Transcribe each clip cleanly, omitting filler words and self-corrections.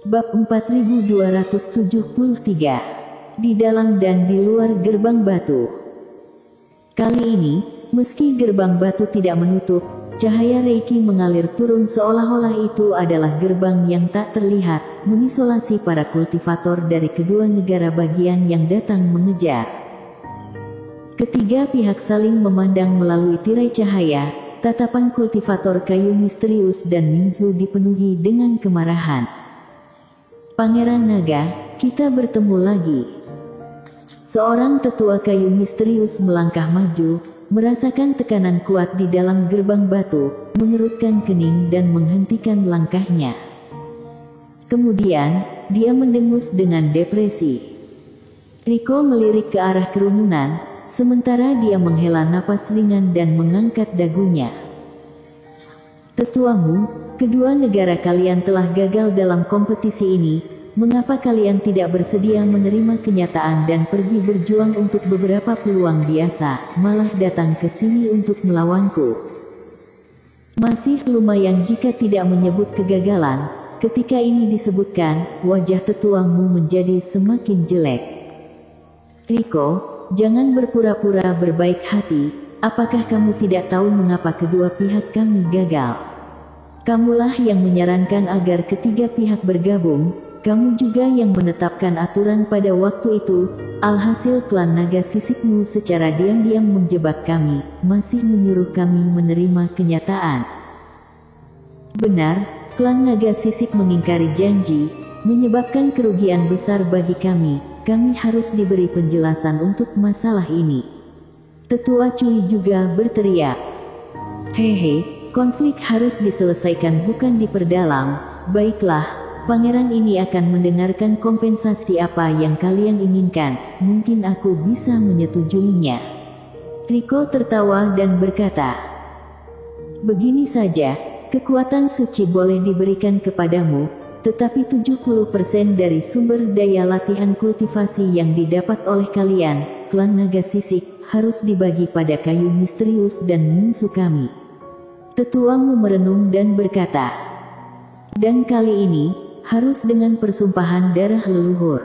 Bab 4273. Di dalam dan di luar gerbang batu. Kali ini, meski gerbang batu tidak menutup, cahaya Reiki mengalir turun seolah-olah itu adalah gerbang yang tak terlihat, mengisolasi para kultivator dari kedua negara bagian yang datang mengejar. Ketiga pihak saling memandang melalui tirai cahaya. Tatapan kultivator kayu misterius dan Minzu dipenuhi dengan kemarahan. Pangeran Naga, kita bertemu lagi. Seorang tetua kayu misterius melangkah maju, merasakan tekanan kuat di dalam gerbang batu, mengerutkan kening dan menghentikan langkahnya. Kemudian, dia mendengus dengan depresi. Riko melirik ke arah kerumunan, sementara dia menghela napas ringan dan mengangkat dagunya. Tetuamu, kedua negara kalian telah gagal dalam kompetisi ini. Mengapa kalian tidak bersedia menerima kenyataan dan pergi berjuang untuk beberapa peluang biasa, malah datang ke sini untuk melawanku? Masih lumayan jika tidak menyebut kegagalan. Ketika ini disebutkan, wajah tetuamu menjadi semakin jelek. Riko, jangan berpura-pura berbaik hati. Apakah kamu tidak tahu mengapa kedua pihak kami gagal? Kamulah yang menyarankan agar ketiga pihak bergabung. Kamu juga yang menetapkan aturan pada waktu itu. Alhasil klan naga sisikmu secara diam-diam menjebak kami, masih menyuruh kami menerima kenyataan. Benar, klan naga sisik mengingkari janji, menyebabkan kerugian besar bagi kami. Kami harus diberi penjelasan untuk masalah ini. Tetua Cui juga berteriak. Hehe, konflik harus diselesaikan bukan diperdalam. Baiklah, pangeran ini akan mendengarkan kompensasi apa yang kalian inginkan. Mungkin aku bisa menyetujuinya. Riko tertawa dan berkata, begini saja, kekuatan suci boleh diberikan kepadamu. Tetapi 70% dari sumber daya latihan kultivasi yang didapat oleh kalian, klan naga sisik, harus dibagi pada kayu misterius dan Minzu kami. Tetuamu merenung dan berkata, dan kali ini, harus dengan persumpahan darah leluhur.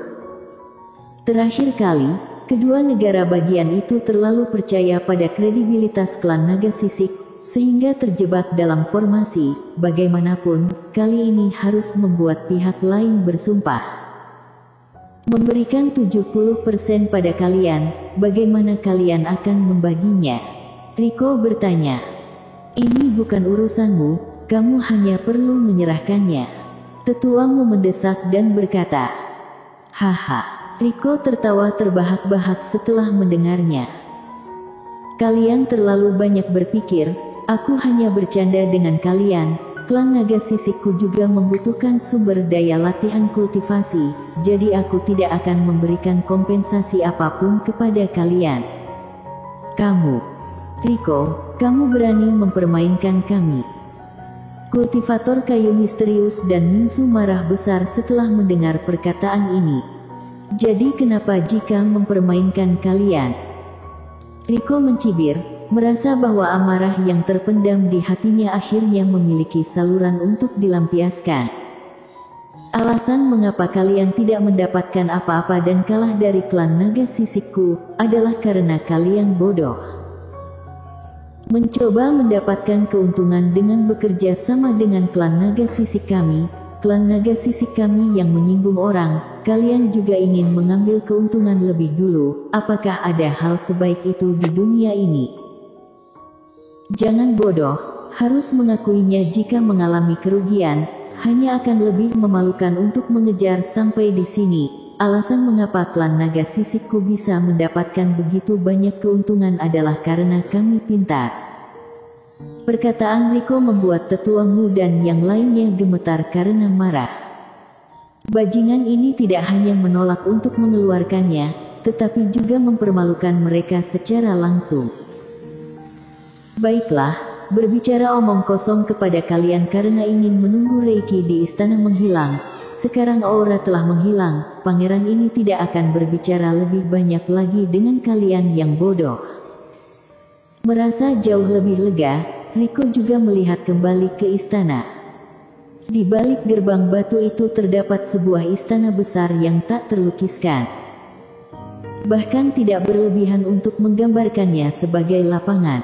Terakhir kali, kedua negara bagian itu terlalu percaya pada kredibilitas klan naga sisik, sehingga terjebak dalam formasi. Bagaimanapun, kali ini harus membuat pihak lain bersumpah. Memberikan 70% pada kalian, bagaimana kalian akan membaginya? Riko bertanya. Ini bukan urusanmu, kamu hanya perlu menyerahkannya. Tetuamu mendesak dan berkata. Haha, Riko tertawa terbahak-bahak setelah mendengarnya. Kalian terlalu banyak berpikir. Aku hanya bercanda dengan kalian. Klan naga sisikku juga membutuhkan sumber daya latihan kultivasi, jadi aku tidak akan memberikan kompensasi apapun kepada kalian. Kamu, Riko, kamu berani mempermainkan kami. Kultivator kayu misterius dan Minzu marah besar setelah mendengar perkataan ini. Jadi kenapa jika mempermainkan kalian? Riko mencibir, merasa bahwa amarah yang terpendam di hatinya akhirnya memiliki saluran untuk dilampiaskan. Alasan mengapa kalian tidak mendapatkan apa-apa dan kalah dari klan naga sisikku, adalah karena kalian bodoh. Mencoba mendapatkan keuntungan dengan bekerja sama dengan klan naga sisik kami, yang menyinggung orang, kalian juga ingin mengambil keuntungan lebih dulu. Apakah ada hal sebaik itu di dunia ini? Jangan bodoh, harus mengakuinya jika mengalami kerugian, hanya akan lebih memalukan untuk mengejar sampai di sini. Alasan mengapa klan naga sisikku bisa mendapatkan begitu banyak keuntungan adalah karena kami pintar. Perkataan Riko membuat tetuamu dan yang lainnya gemetar karena marah. Bajingan ini tidak hanya menolak untuk mengeluarkannya, tetapi juga mempermalukan mereka secara langsung. Baiklah, berbicara omong kosong kepada kalian karena ingin menunggu Reiki di istana menghilang. Sekarang aura telah menghilang, pangeran ini tidak akan berbicara lebih banyak lagi dengan kalian yang bodoh. Merasa jauh lebih lega, Riko juga melihat kembali ke istana. Di balik gerbang batu itu terdapat sebuah istana besar yang tak terlukiskan. Bahkan tidak berlebihan untuk menggambarkannya sebagai lapangan.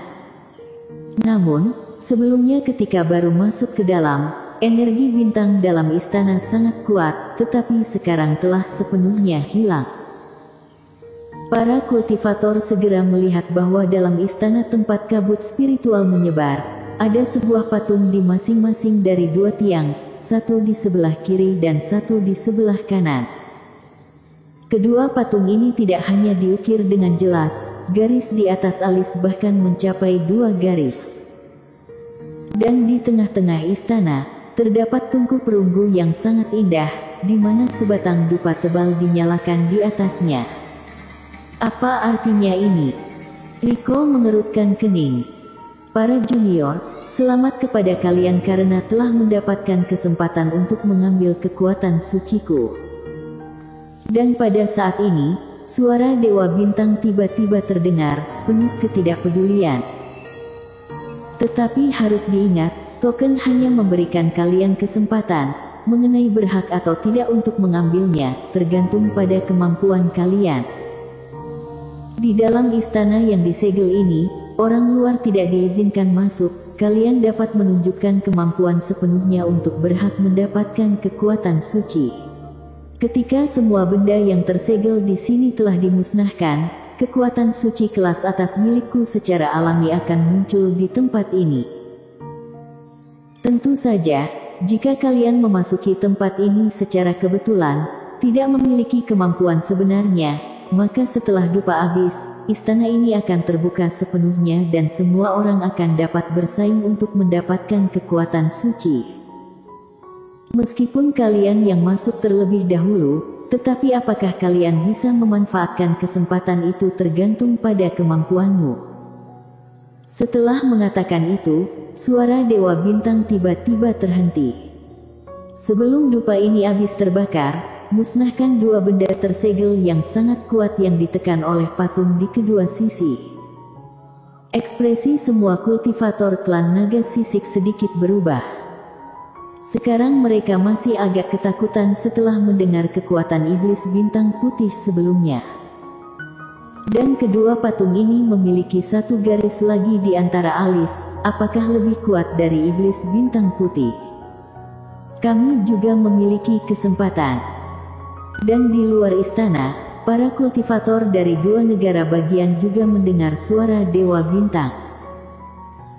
Namun, sebelumnya ketika baru masuk ke dalam, energi bintang dalam istana sangat kuat, tetapi sekarang telah sepenuhnya hilang. Para kultivator segera melihat bahwa dalam istana tempat kabut spiritual menyebar, ada sebuah patung di masing-masing dari dua tiang, satu di sebelah kiri dan satu di sebelah kanan. Kedua patung ini tidak hanya diukir dengan jelas, garis di atas alis bahkan mencapai 2 garis. Dan di tengah-tengah istana, terdapat tungku perunggu yang sangat indah, di mana sebatang dupa tebal dinyalakan di atasnya. Apa artinya ini? Rico mengerutkan kening. Para junior, selamat kepada kalian karena telah mendapatkan kesempatan untuk mengambil kekuatan suciku. Dan pada saat ini, suara Dewa Bintang tiba-tiba terdengar, penuh ketidakpedulian. Tetapi harus diingat, token hanya memberikan kalian kesempatan, mengenai berhak atau tidak untuk mengambilnya, tergantung pada kemampuan kalian. Di dalam istana yang disegel ini, orang luar tidak diizinkan masuk. Kalian dapat menunjukkan kemampuan sepenuhnya untuk berhak mendapatkan kekuatan suci. Ketika semua benda yang tersegel di sini telah dimusnahkan, kekuatan suci kelas atas milikku secara alami akan muncul di tempat ini. Tentu saja, jika kalian memasuki tempat ini secara kebetulan, tidak memiliki kemampuan sebenarnya, maka setelah dupa habis, istana ini akan terbuka sepenuhnya dan semua orang akan dapat bersaing untuk mendapatkan kekuatan suci. Meskipun kalian yang masuk terlebih dahulu, tetapi apakah kalian bisa memanfaatkan kesempatan itu tergantung pada kemampuanmu. Setelah mengatakan itu, suara Dewa Bintang tiba-tiba terhenti. Sebelum dupa ini habis terbakar, musnahkan 2 benda tersegel yang sangat kuat yang ditekan oleh patung di kedua sisi. Ekspresi semua kultivator klan naga sisik sedikit berubah. Sekarang mereka masih agak ketakutan setelah mendengar kekuatan iblis bintang putih sebelumnya. Dan kedua patung ini memiliki 1 garis lagi di antara alis, apakah lebih kuat dari iblis bintang putih? Kami juga memiliki kesempatan. Dan di luar istana, para kultivator dari 2 negara bagian juga mendengar suara Dewa Bintang.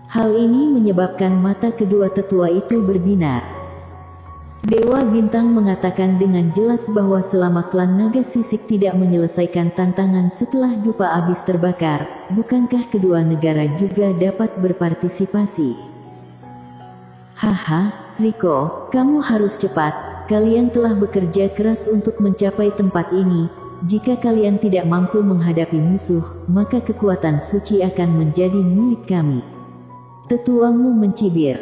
Hal ini menyebabkan mata kedua tetua itu berbinar. Dewa Bintang mengatakan dengan jelas bahwa selama klan naga sisik tidak menyelesaikan tantangan setelah dupa habis terbakar, bukankah kedua negara juga dapat berpartisipasi? Haha, Rico, kamu harus cepat. Kalian telah bekerja keras untuk mencapai tempat ini. Jika kalian tidak mampu menghadapi musuh, maka kekuatan suci akan menjadi milik kami. Tetuamu mencibir.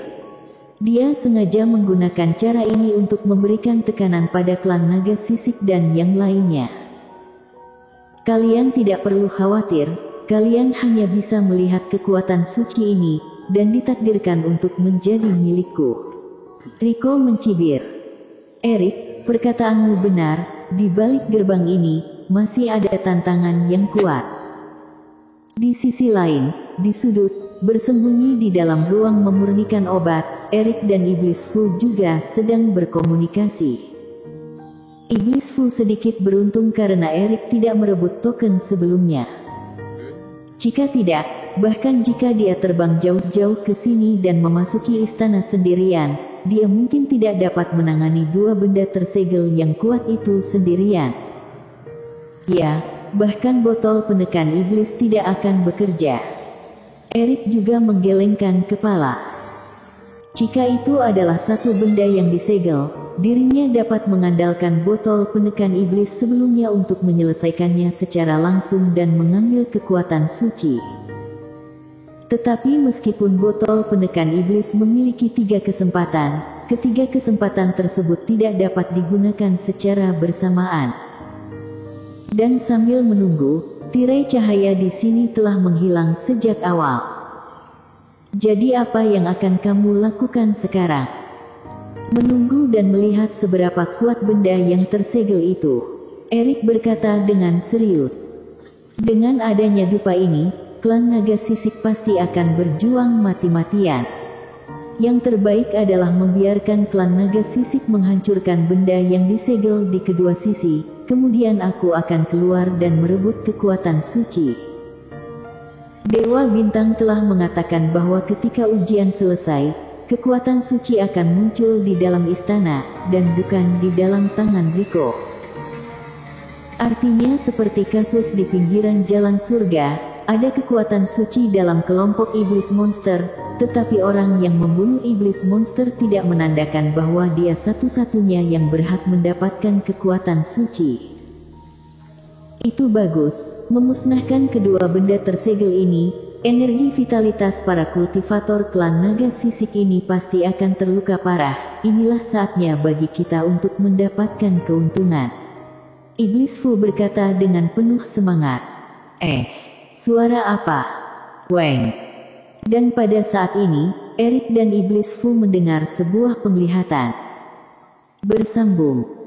Dia sengaja menggunakan cara ini untuk memberikan tekanan pada klan naga sisik dan yang lainnya. Kalian tidak perlu khawatir, kalian hanya bisa melihat kekuatan suci ini, dan ditakdirkan untuk menjadi milikku. Rico mencibir. Erik, perkataanmu benar, di balik gerbang ini, masih ada tantangan yang kuat. Di sisi lain, di sudut, bersembunyi di dalam ruang memurnikan obat, Erik dan Iblis Fu juga sedang berkomunikasi. Iblis Fu sedikit beruntung karena Erik tidak merebut token sebelumnya. Jika tidak, bahkan jika dia terbang jauh-jauh ke sini dan memasuki istana sendirian, dia mungkin tidak dapat menangani 2 benda tersegel yang kuat itu sendirian. Ya, bahkan botol penekan iblis tidak akan bekerja. Erik juga menggelengkan kepala. Jika itu adalah 1 benda yang disegel, dirinya dapat mengandalkan botol penekan iblis sebelumnya untuk menyelesaikannya secara langsung dan mengambil kekuatan suci. Tetapi meskipun botol penekan iblis memiliki 3 kesempatan, ketiga kesempatan tersebut tidak dapat digunakan secara bersamaan. Dan sambil menunggu, tirai cahaya di sini telah menghilang sejak awal. Jadi apa yang akan kamu lakukan sekarang? menunggu dan melihat seberapa kuat benda yang tersegel itu. Erik berkata dengan serius. Dengan adanya dupa ini, klan naga sisik pasti akan berjuang mati-matian. Yang terbaik adalah membiarkan klan naga sisik menghancurkan benda yang disegel di kedua sisi, kemudian aku akan keluar dan merebut kekuatan suci. Dewa Bintang telah mengatakan bahwa ketika ujian selesai, kekuatan suci akan muncul di dalam istana, dan bukan di dalam tangan Riko. Artinya seperti kasus di pinggiran jalan surga, ada kekuatan suci dalam kelompok iblis monster, tetapi orang yang membunuh iblis monster tidak menandakan bahwa dia satu-satunya yang berhak mendapatkan kekuatan suci. Itu bagus, memusnahkan kedua benda tersegel ini, energi vitalitas para kultivator klan naga sisik ini pasti akan terluka parah. Inilah saatnya bagi kita untuk mendapatkan keuntungan. Iblis Fu berkata dengan penuh semangat. Suara apa? Weng. Dan pada saat ini, Erik dan Iblis Fu mendengar sebuah penglihatan. Bersambung.